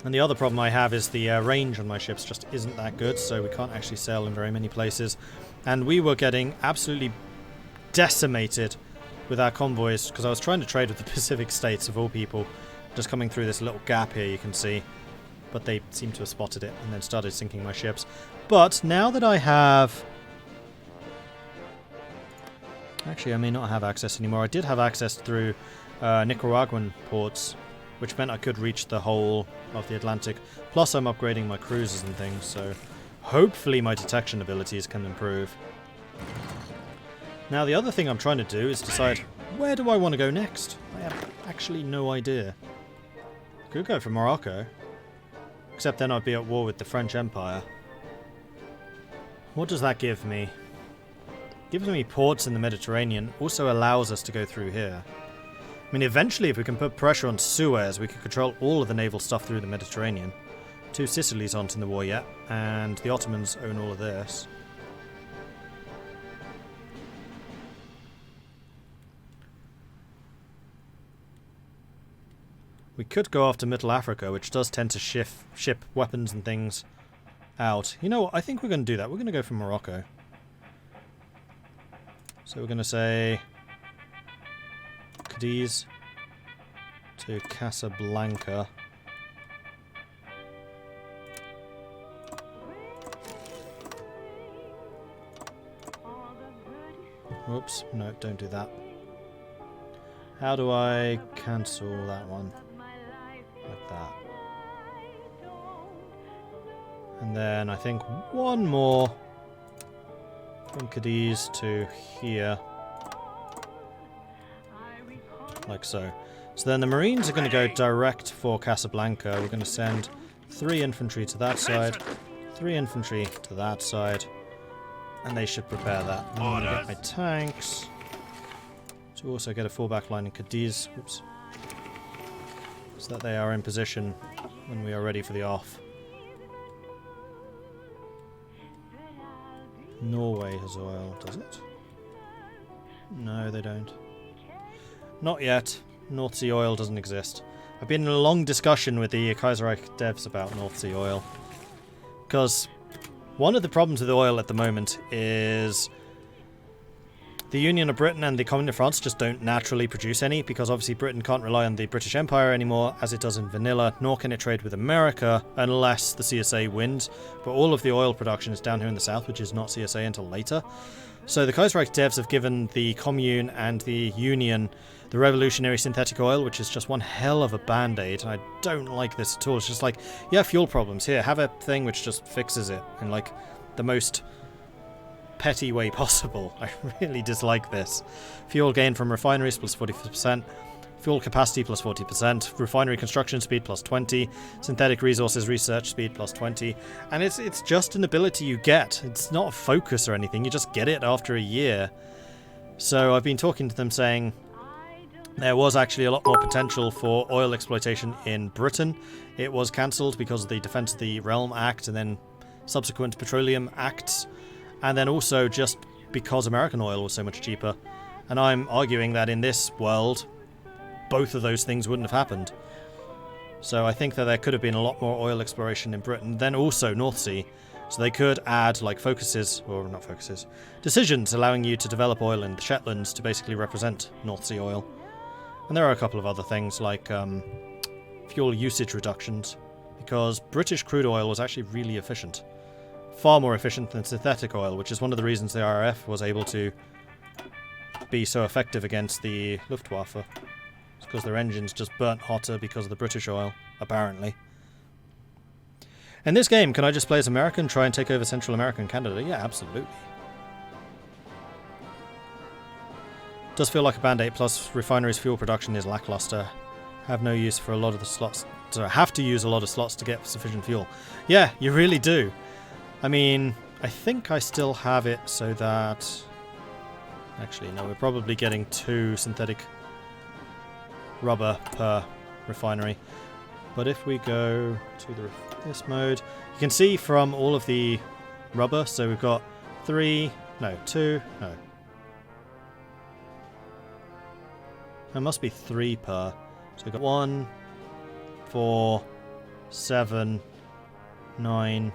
And the other problem I have is the range on my ships just isn't that good, so we can't actually sail in very many places. And we were getting absolutely decimated with our convoys, because I was trying to trade with the Pacific States, of all people, just coming through this little gap here, you can see. But they seem to have spotted it and then started sinking my ships. But now that I have... Actually, I may not have access anymore. I did have access through Nicaraguan ports, which meant I could reach the whole of the Atlantic. Plus, I'm upgrading my cruisers and things, so hopefully my detection abilities can improve. Now, the other thing I'm trying to do is decide, where do I want to go next? I have actually no idea. I could go for Morocco, except then I'd be at war with the French Empire. What does that give me? It gives me ports in the Mediterranean, also allows us to go through here. I mean, eventually, if we can put pressure on Suez, we can control all of the naval stuff through the Mediterranean. 2 Sicilies aren't in the war yet, and the Ottomans own all of this. We could go after Middle Africa, which does tend to ship weapons and things out. You know what? I think we're going to do that. We're going to go for Morocco. So we're going to say Cadiz to Casablanca. Oops, no, don't do that. How do I cancel that one? Like that. And then I think one more from Cadiz to here. Like so. So then the Marines are going to go direct for Casablanca. We're going to send 3 infantry to that side, 3 infantry to that side, and they should prepare that. And I'm going to get my tanks to also get a fallback line in Cadiz. Oops. So that they are in position when we are ready for the off. Norway has oil, does it? No, they don't. Not yet. North Sea oil doesn't exist. I've been in a long discussion with the Kaiserreich devs about North Sea oil. Because one of the problems with oil at the moment is the Union of Britain and the Commune of France just don't naturally produce any, because obviously Britain can't rely on the British Empire anymore as it does in vanilla, nor can it trade with America unless the CSA wins. But all of the oil production is down here in the south, which is not CSA until later. So the Kaiserreich devs have given the Commune and the Union the revolutionary synthetic oil, which is just one hell of a band-aid, and I don't like this at all. It's just like, yeah, fuel problems, here, have a thing which just fixes it in like the most petty way possible. I really dislike this. Fuel gain from refineries plus 40%, fuel capacity plus 40%, refinery construction speed plus 20, synthetic resources research speed plus 20, and it's just an ability you get. It's not a focus or anything, you just get it after a year. So I've been talking to them saying there was actually a lot more potential for oil exploitation in Britain. It was cancelled because of the Defence of the Realm Act and then subsequent petroleum acts, and then also just because American oil was so much cheaper. And I'm arguing that in this world, both of those things wouldn't have happened. So I think that there could have been a lot more oil exploration in Britain, then also North Sea. So they could add like focuses, or not focuses, decisions allowing you to develop oil in the Shetlands to basically represent North Sea oil. And there are a couple of other things like fuel usage reductions, because British crude oil was actually really efficient. Far more efficient than synthetic oil, which is one of the reasons the RAF was able to be so effective against the Luftwaffe. It's because their engines just burnt hotter because of the British oil, apparently. In this game, can I just play as American, try and take over Central America and Canada? Yeah, absolutely. Does feel like a band-aid, plus refineries fuel production is lackluster. Have no use for a lot of the slots. So have to use a lot of slots to get sufficient fuel. Yeah, you really do. I mean, I think I still have it so that... Actually, no, we're probably getting 2 synthetic rubber per refinery. But if we go to this mode, you can see from all of the rubber, so we've got 2, no. There must be 3 per. So we've got 1, 4, 7, 9,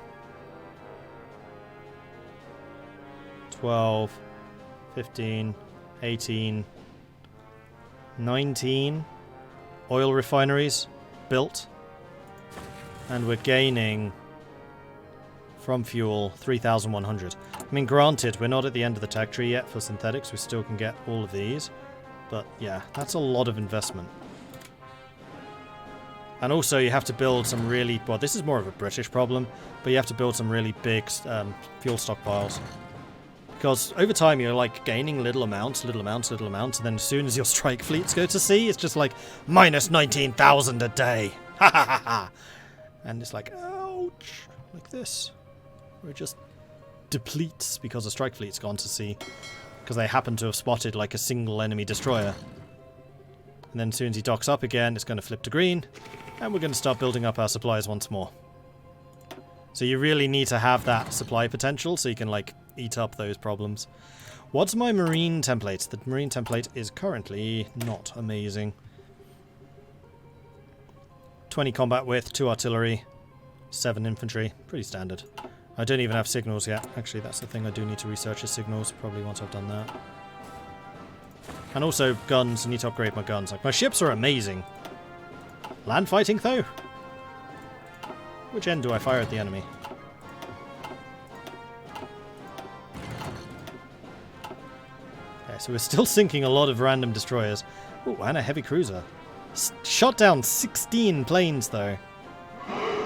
12, 15, 18, 19 oil refineries built. And we're gaining from fuel 3,100. I mean, granted, we're not at the end of the tech tree yet for synthetics. We still can get all of these. But yeah, that's a lot of investment. And also you have to build some really... Well, this is more of a British problem, but you have to build some really big fuel stockpiles. Because over time you're like gaining little amounts, and then as soon as your strike fleets go to sea, it's just like minus 19,000 a day. Ha ha ha ha. And it's like, ouch, like this. Where it just depletes because the strike fleet's gone to sea. Because they happen to have spotted like a single enemy destroyer. And then as soon as he docks up again, it's going to flip to green. And we're going to start building up our supplies once more. So you really need to have that supply potential so you can like eat up those problems. What's my marine template? The marine template is currently not amazing. 20 combat width, 2 artillery, 7 infantry. Pretty standard. I don't even have signals yet. Actually, that's the thing I do need to research is signals, probably once I've done that. And also guns. I need to upgrade my guns. Like, my ships are amazing. Land fighting, though? Which end do I fire at the enemy? Okay, so we're still sinking a lot of random destroyers. Ooh, and a heavy cruiser. Shot down 16 planes, though.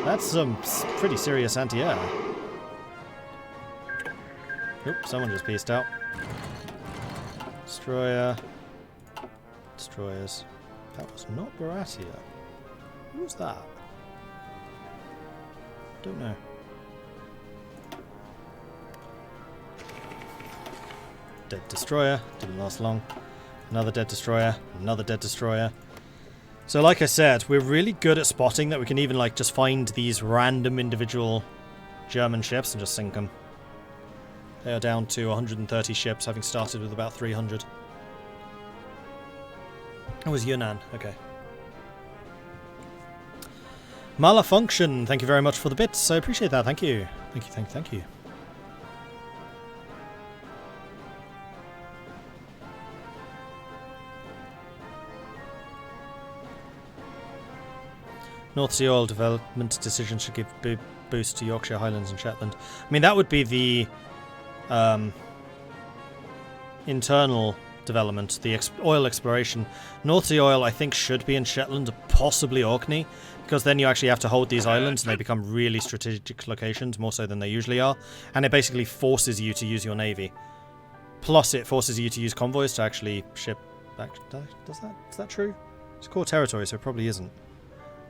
That's some pretty serious anti-air. Oop, someone just pieced out. Destroyer. Destroyers. That was not Baratia. Who was that? Don't know. Dead destroyer. Didn't last long. Another dead destroyer. Another dead destroyer. So like I said, we're really good at spotting that we can even like just find these random individual German ships and just sink them. They are down to 130 ships, having started with about 300. It was Yunnan, okay. Malafunction, thank you very much for the bits. I appreciate that, thank you. Thank you, thank you, thank you. North Sea oil development decision should give boost to Yorkshire, Highlands and Shetland. I mean, that would be the internal development, the oil exploration. North Sea oil, I think, should be in Shetland, possibly Orkney, because then you actually have to hold these islands and they become really strategic locations, more so than they usually are, and it basically forces you to use your navy. Plus, it forces you to use convoys to actually ship back. Is that true? It's core territory, so it probably isn't.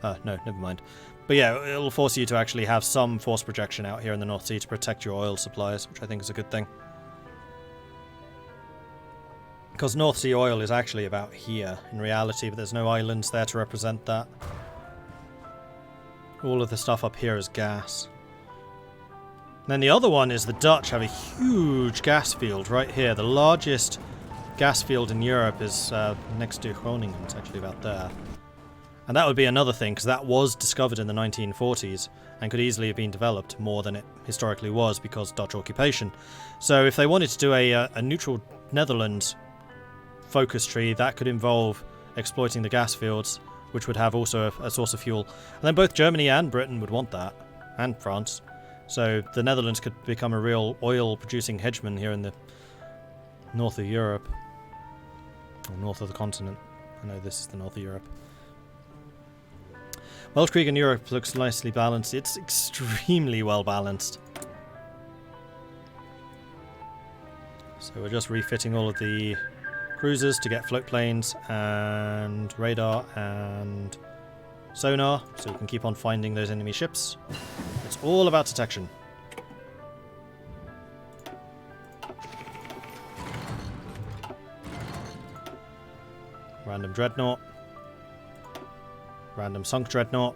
No, never mind. But yeah, it'll force you to actually have some force projection out here in the North Sea to protect your oil supplies, which I think is a good thing. Because North Sea oil is actually about here, in reality, but there's no islands there to represent that. All of the stuff up here is gas. And then the other one is the Dutch have a huge gas field right here. The largest gas field in Europe is next to Groningen. It's actually about there. And that would be another thing, because that was discovered in the 1940s and could easily have been developed more than it historically was because Dutch occupation. So if they wanted to do a neutral Netherlands focus tree, that could involve exploiting the gas fields, which would have also a source of fuel. And then both Germany and Britain would want that, and France. So the Netherlands could become a real oil-producing hegemon here in the north of Europe. Or north of the continent. I know this is the north of Europe. Welsh Creek in Europe looks nicely balanced. It's extremely well balanced. So we're just refitting all of the cruisers to get float planes and radar and sonar, so we can keep on finding those enemy ships. It's all about detection. Random dreadnought. Random sunk dreadnought.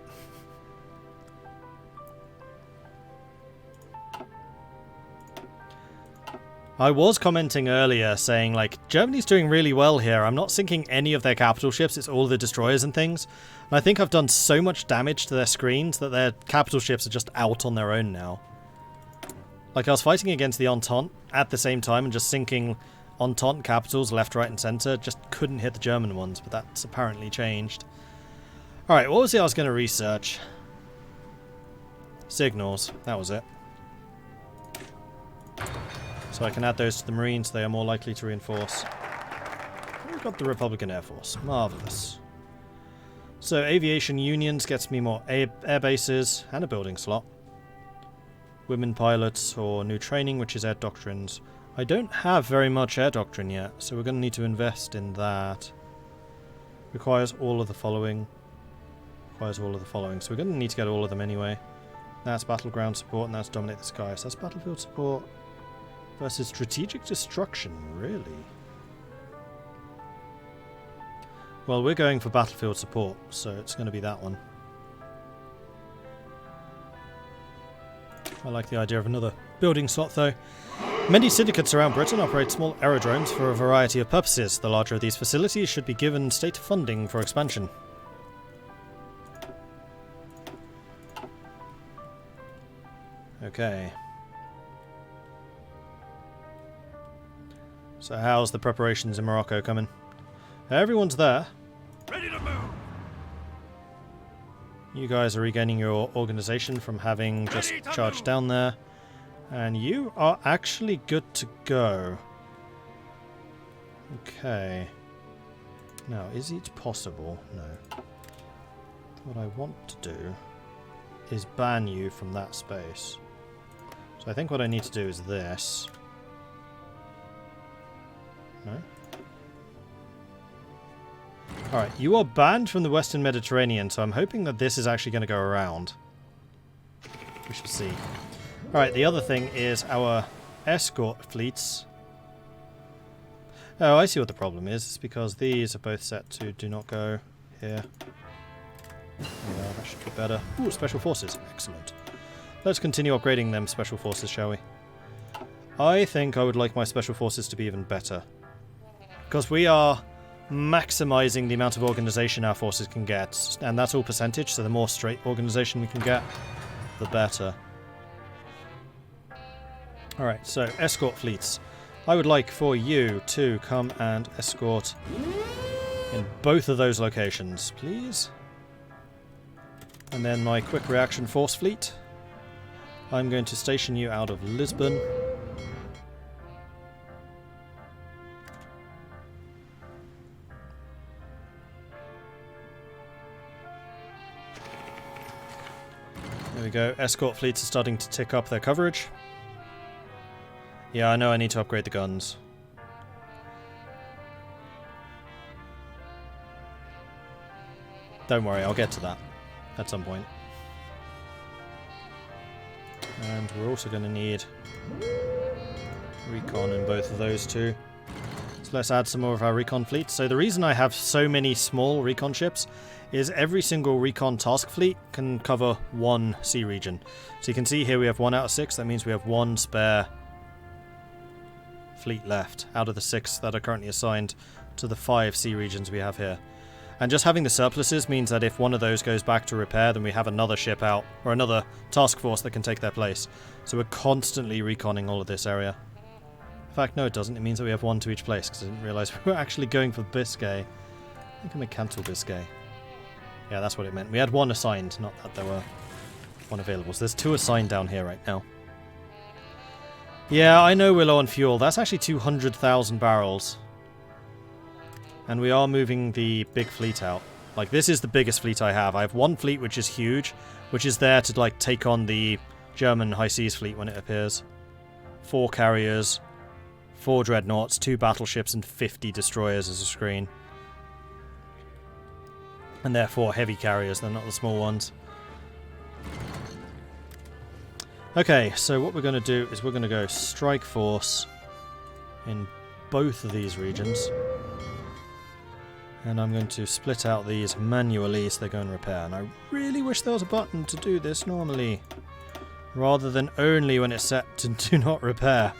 I was commenting earlier saying, like, Germany's doing really well here. I'm not sinking any of their capital ships. It's all the destroyers and things. And I think I've done so much damage to their screens that their capital ships are just out on their own now. Like, I was fighting against the Entente at the same time and just sinking Entente capitals left, right, and centre. Just couldn't hit the German ones, but that's apparently changed. Alright, what was it I was going to research? Signals. That was it. So I can add those to the Marines. They are more likely to reinforce. We've got the Republican Air Force. Marvellous. So aviation unions gets me more air bases and a building slot. Women pilots or new training, which is air doctrines. I don't have very much air doctrine yet, so we're going to need to invest in that. Requires all of the following. Requires all of the following. So we're going to need to get all of them anyway. That's battleground support and that's dominate the sky. So that's battlefield support. Versus strategic destruction, really? Well, we're going for battlefield support, so it's going to be that one. I like the idea of another building slot, though. Many syndicates around Britain operate small aerodromes for a variety of purposes. The larger of these facilities should be given state funding for expansion. Okay. So how's the preparations in Morocco coming? Everyone's there. Ready to move. You guys are regaining your organization from having just charged down there. And you are actually good to go. Okay. Now, is it possible? No. What I want to do is ban you from that space. So I think what I need to do is this. No? Alright, you are banned from the Western Mediterranean, so I'm hoping that this is actually going to go around. We shall see. Alright, the other thing is our escort fleets. Oh, I see what the problem is. It's because these are both set to do not go here. Yeah, that should be better. Ooh, special forces. Excellent. Let's continue upgrading them special forces, shall we? I think I would like my special forces to be even better. Because we are maximizing the amount of organization our forces can get. And that's all percentage, so the more straight organization we can get, the better. Alright, so escort fleets. I would like for you to come and escort in both of those locations, please. And then my quick reaction force fleet. I'm going to station you out of Lisbon. There we go. Escort fleets are starting to tick up their coverage. Yeah, I know I need to upgrade the guns. Don't worry, I'll get to that at some point. And we're also going to need recon in both of those two. So let's add some more of our recon fleet. So the reason I have so many small recon ships is every single recon task fleet can cover one sea region. So you can see here we have 1 out of 6. That means we have 1 spare fleet left out of the 6 that are currently assigned to the 5 sea regions we have here. And just having the surpluses means that if one of those goes back to repair, then we have another ship out, or another task force that can take their place. So we're constantly reconning all of this area. In fact, no it doesn't. It means that we have 1 to each place, because I didn't realise we were actually going for Biscay. I think I may cancel Biscay. Yeah, that's what it meant. We had 1 assigned, not that there were 1 available. So there's 2 assigned down here right now. Yeah, I know we're low on fuel. That's actually 200,000 barrels. And we are moving the big fleet out. Like, this is the biggest fleet I have. I have 1 fleet which is huge, which is there to, like, take on the German high seas fleet when it appears. 4 carriers, 4 dreadnoughts, 2 battleships, and 50 destroyers as a screen. And therefore heavy carriers, they're not the small ones. Okay, so what we're going to do is we're going to go strike force in both of these regions. And I'm going to split out these manually so they go and repair. And I really wish there was a button to do this normally, rather than only when it's set to do not repair.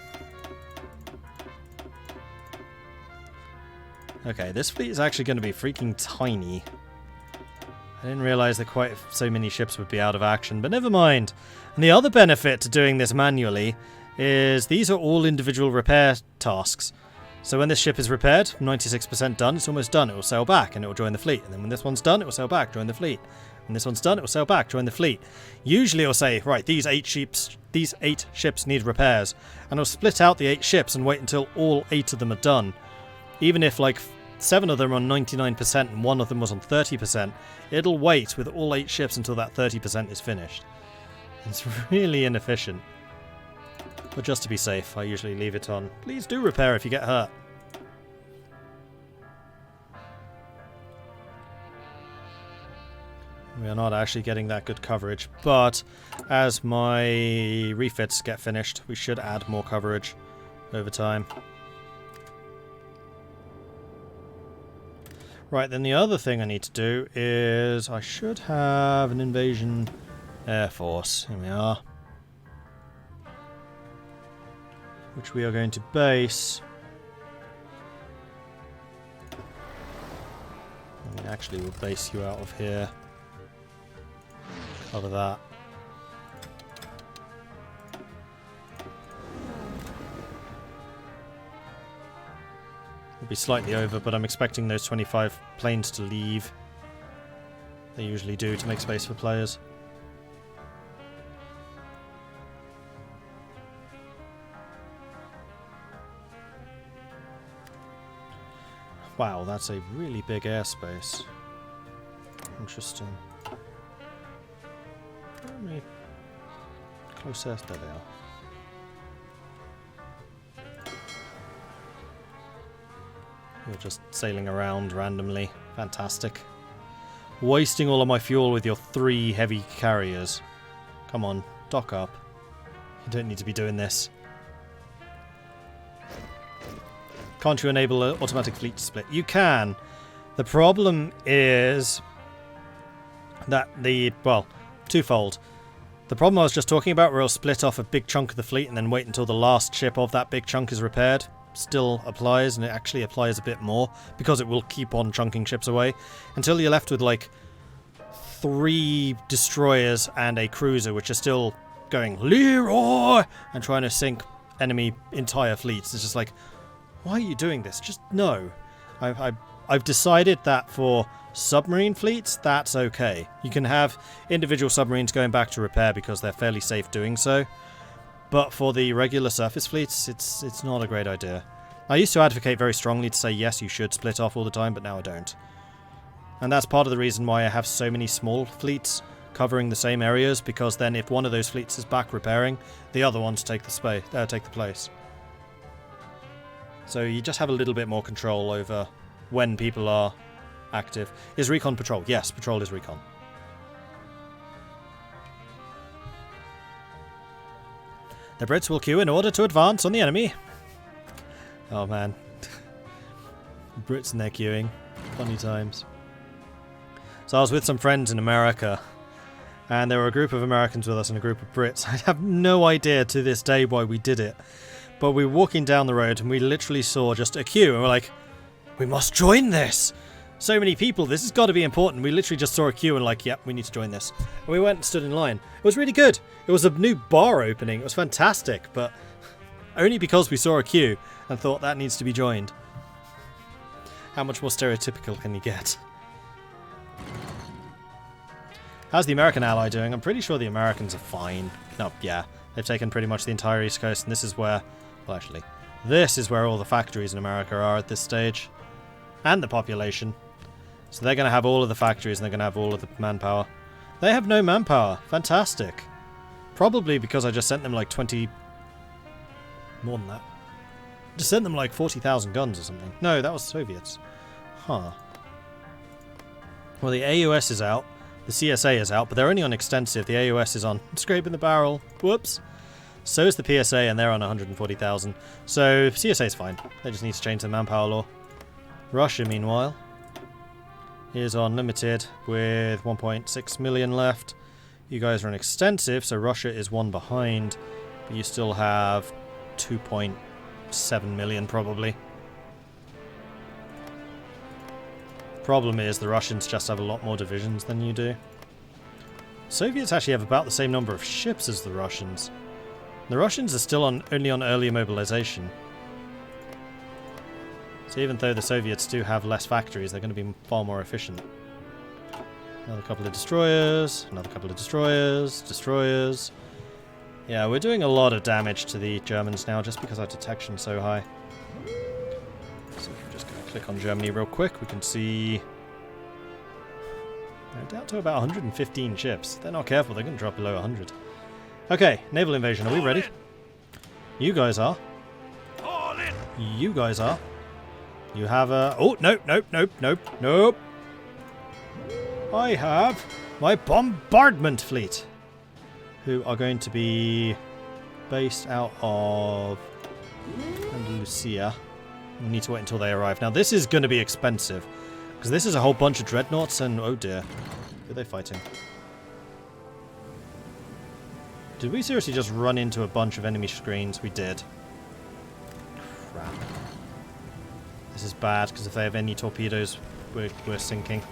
Okay, this fleet is actually going to be freaking tiny. I didn't realise that quite so many ships would be out of action, but never mind. And the other benefit to doing this manually is these are all individual repair tasks. So when this ship is repaired, 96% done, it's almost done. It will sail back and it will join the fleet. And then when this one's done, it will sail back, join the fleet. When this one's done, it will sail back, join the fleet. Usually it'll say, right, these eight ships need repairs. And it'll split out the 8 ships and wait until all 8 of them are done. Even if like 7 of them are on 99% and 1 of them was on 30%, it'll wait with all 8 ships until that 30% is finished. It's really inefficient. But just to be safe, I usually leave it on. Please do repair if you get hurt. We are not actually getting that good coverage, but as my refits get finished, we should add more coverage over time. Right, then the other thing I need to do is I should have an invasion air force. Here we are. Which we are going to base. I mean, actually, we'll base you out of here. Cover that. We'll be slightly over, but I'm expecting those 25 planes to leave. They usually do to make space for players. Wow, that's a really big airspace. Interesting. How many close airs? There they are. You're just sailing around randomly. Fantastic. Wasting all of my fuel with your 3 heavy carriers. Come on, dock up. You don't need to be doing this. Can't you enable an automatic fleet split? You can. The problem is that well, twofold. The problem I was just talking about, where it'll split off a big chunk of the fleet and then wait until the last ship of that big chunk is repaired, still applies, and it actually applies a bit more because it will keep on chunking ships away until you're left with like 3 destroyers and a cruiser, which are still going Leroy and trying to sink enemy entire fleets. It's just like, why are you doing this? Just no. I've decided that for submarine fleets, that's okay. You can have individual submarines going back to repair because they're fairly safe doing so. But for the regular surface fleets, it's not a great idea. I used to advocate very strongly to say, yes, you should split off all the time, but now I don't. And that's part of the reason why I have so many small fleets covering the same areas, because then if one of those fleets is back repairing, the other ones take the place. So you just have a little bit more control over when people are active. Is recon patrol? Yes, patrol is recon. The Brits will queue in order to advance on the enemy. Oh man. Brits and their queuing. Funny times. So I was with some friends in America, and there were a group of Americans with us and a group of Brits. I have no idea to this day why we did it. But we were walking down the road and we literally saw just a queue and we're like, we must join this. So many people, this has got to be important. We literally just saw a queue and like, yep, we need to join this. And we went and stood in line. It was really good. It was a new bar opening. It was fantastic, but only because we saw a queue and thought that needs to be joined. How much more stereotypical can you get? How's the American ally doing? I'm pretty sure the Americans are fine. No, yeah. They've taken pretty much the entire East Coast, and this is where... Well, actually, this is where all the factories in America are at this stage. And the population. So they're going to have all of the factories, and they're going to have all of the manpower. They have no manpower. Fantastic. Probably because I just sent them like 20... More than that. Just sent them like 40,000 guns or something. No, that was Soviets. Huh. Well, the AUS is out. The CSA is out, but they're only on extensive. The AUS is on scraping the barrel. Whoops. So is the PSA, and they're on 140,000. So CSA is fine. They just need to change the manpower law. Russia, meanwhile, is on limited with 1.6 million left. You guys are on extensive, so Russia is 1 behind. But you still have 2.7 million probably. Problem is, the Russians just have a lot more divisions than you do. Soviets actually have about the same number of ships as the Russians. The Russians are still only on early mobilization. So even though the Soviets do have less factories, they're going to be far more efficient. Another couple of destroyers, another couple of destroyers, destroyers. Yeah, we're doing a lot of damage to the Germans now just because our detection's so high. So if we're just going to click on Germany real quick, we can see... they're down to about 115 ships. If they're not careful, they're going to drop below 100. Okay, naval invasion, are we ready? You guys are. You guys are. You have a... oh, nope, nope, nope, nope, nope. I have my bombardment fleet, who are going to be based out of Andalusia. We need to wait until they arrive. Now, this is going to be expensive, because this is a whole bunch of dreadnoughts, and oh dear, who are they fighting? Did we seriously just run into a bunch of enemy screens? We did. Crap. This is bad, because if they have any torpedoes, we're sinking.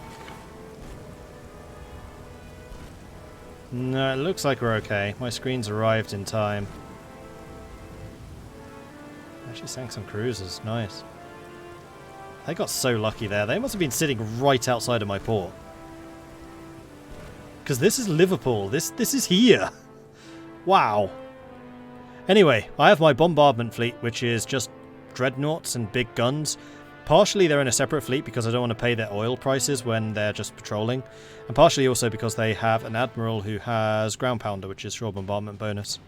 No, it looks like we're okay. My screens arrived in time. Actually sank some cruisers. Nice. They got so lucky there. They must have been sitting right outside of my port. Because this is Liverpool. This is here. Wow. Anyway, I have my bombardment fleet, which is just dreadnoughts and big guns. Partially they're in a separate fleet because I don't want to pay their oil prices when they're just patrolling. And partially also because they have an admiral who has ground pounder, which is shore bombardment bonus.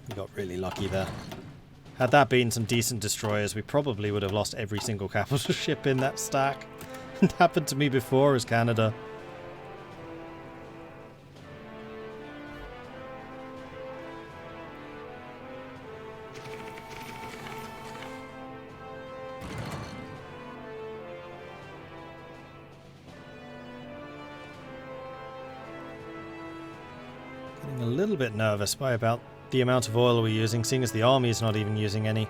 We got really lucky there. Had that been some decent destroyers, we probably would have lost every single capital ship in that stack. It happened to me before as Canada. Getting a little bit nervous by about the amount of oil we're using, seeing as the army's not even using any.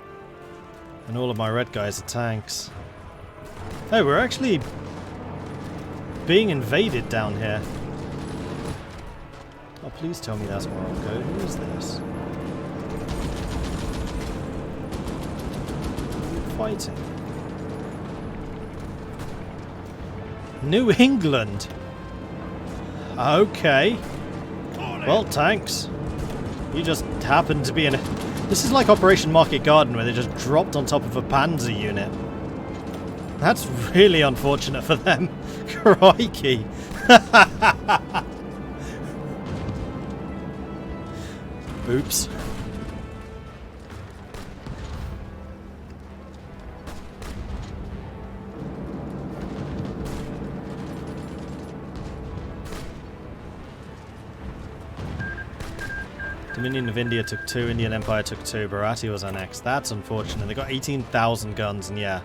And all of my red guys are tanks. Oh, we're actually being invaded down here. Oh, please tell me that's Morocco. Who is this? Who are you fighting? New England! Okay. Well, tanks. You just happened to be in a... This is like Operation Market Garden, where they just dropped on top of a Panzer unit. That's really unfortunate for them. Crikey. Oops. Dominion of India took 2, Indian Empire took 2, Bharati was annexed. That's unfortunate. They got 18,000 guns, and yeah,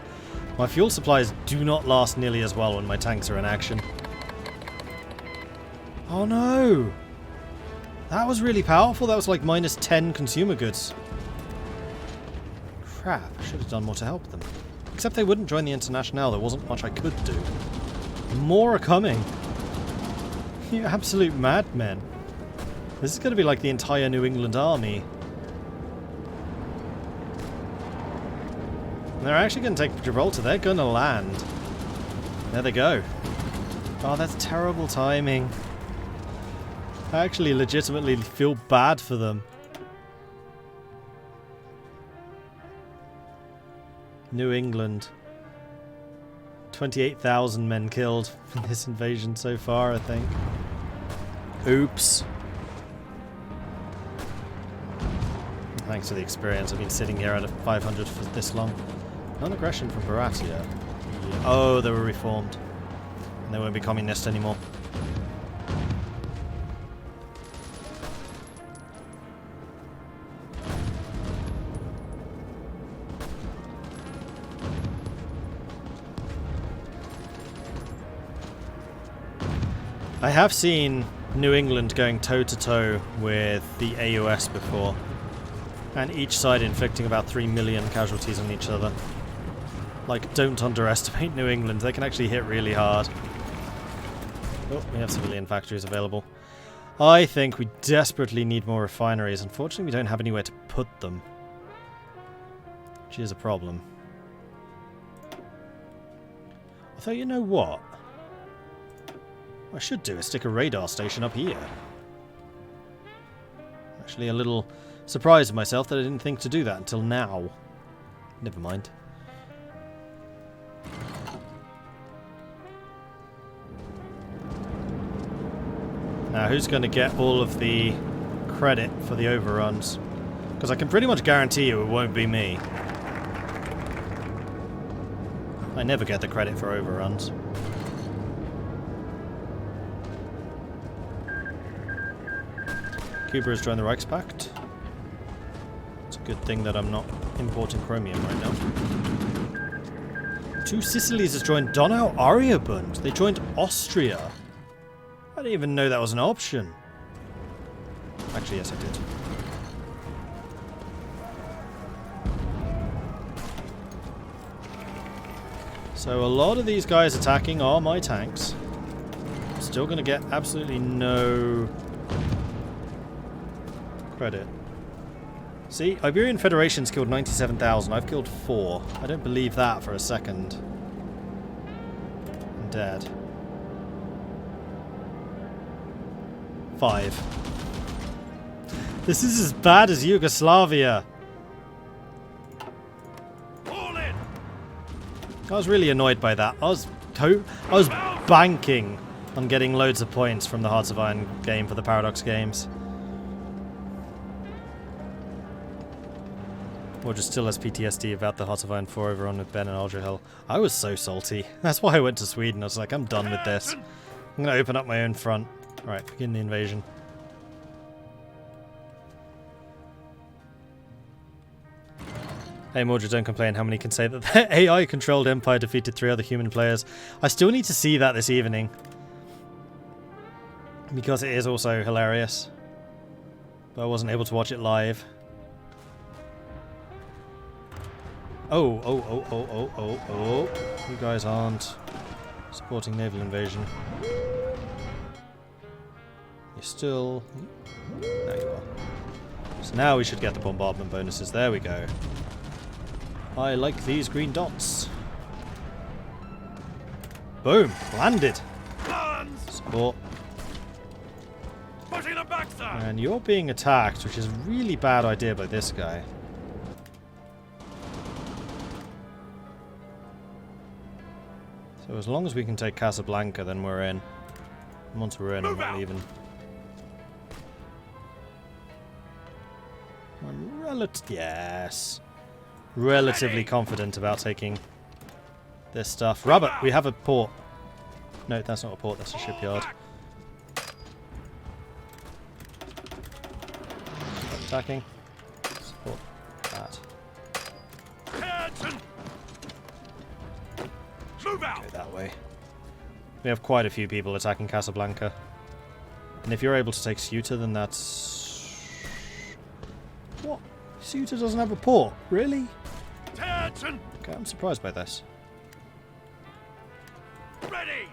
my fuel supplies do not last nearly as well when my tanks are in action. Oh no! That was really powerful. That was like minus 10 consumer goods. Crap, I should have done more to help them. Except they wouldn't join the Internationale. There wasn't much I could do. More are coming. You absolute madmen. This is going to be like the entire New England army. And they're actually going to take Gibraltar. They're going to land. There they go. Oh, that's terrible timing. I actually legitimately feel bad for them. New England. 28,000 men killed in this invasion so far, I think. Oops. Thanks for the experience. I've been sitting here at 500 for this long. Non-aggression from Bharati. Yeah. Oh, they were reformed. And they won't be communist anymore. I have seen New England going toe-to-toe with the AUS before. And each side inflicting about 3 million casualties on each other. Like, don't underestimate New England. They can actually hit really hard. Oh, we have civilian factories available. I think we desperately need more refineries. Unfortunately, we don't have anywhere to put them. Which is a problem. Although, you know what? What I should do is stick a radar station up here. Actually, a little surprised at myself that I didn't think to do that until now. Never mind. Now, who's going to get all of the credit for the overruns? Because I can pretty much guarantee you it won't be me. I never get the credit for overruns. Cuba has joined the Reichspakt. It's a good thing that I'm not importing chromium right now. Two Sicilies has joined Donau Ariabund. They joined Austria. I didn't even know that was an option. Actually, yes, I did. So a lot of these guys attacking are my tanks. Still going to get absolutely no credit. See, Iberian Federation's killed 97,000. I've killed 4. I don't believe that for a second. I'm dead. 5. This is as bad as Yugoslavia. I was really annoyed by that. I was banking on getting loads of points from the Hearts of Iron game for the Paradox games. Or just still has PTSD about the Hearts of Iron 4 overrun with Ben and Aldrahill. I was so salty. That's why I went to Sweden. I was like, I'm done with this. I'm going to open up my own front. Right, begin the invasion. Hey Mordred, don't complain. How many can say that the AI-controlled Empire defeated 3 other human players? I still need to see that this evening. Because it is also hilarious. But I wasn't able to watch it live. Oh. You guys aren't supporting naval invasion. You're still... There you are. So now we should get the bombardment bonuses. There we go. I like these green dots. Boom! Landed! Support. And you're being attacked, which is a really bad idea by this guy. So as long as we can take Casablanca, then we're in. And once we're in, I'm not leaving. Yes. Relatively confident about taking this stuff. Rabbit, we have a port. No, that's not a port, that's a shipyard. Attacking. Support that. Go that way. We have quite a few people attacking Casablanca. And if you're able to take Ceuta, then that's... What? Ceuta doesn't have a port? Really? Okay, I'm surprised by this. Ready.